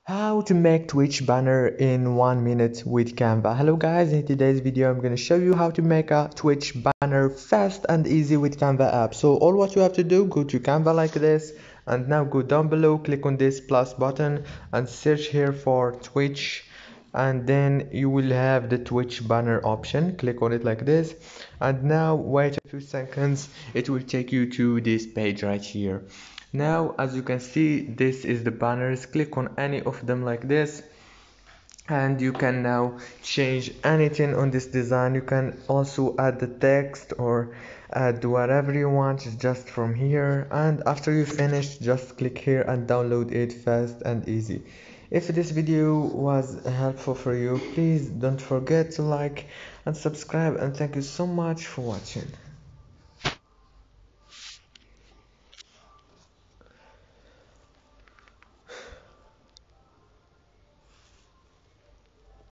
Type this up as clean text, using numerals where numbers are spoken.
How to make Twitch banner in 1 minute with Canva. Hello guys, in today's video I'm going to show you how to make a Twitch banner fast and easy with Canva app. So all what you have to do, go to Canva like this, and now go down below, click on this plus button and search here for Twitch, and then you will have the Twitch banner option. Click on it like this, and now wait a few seconds, it will take you to this page right here. Now as you can see, this is the banners. Click on any of them like this, and you can now change anything on this design. You can also add the text or add whatever you want just from here, and after you finish, just click here and download it fast and easy. If this video was helpful for you, please don't forget to like and subscribe, and thank you so much for watching.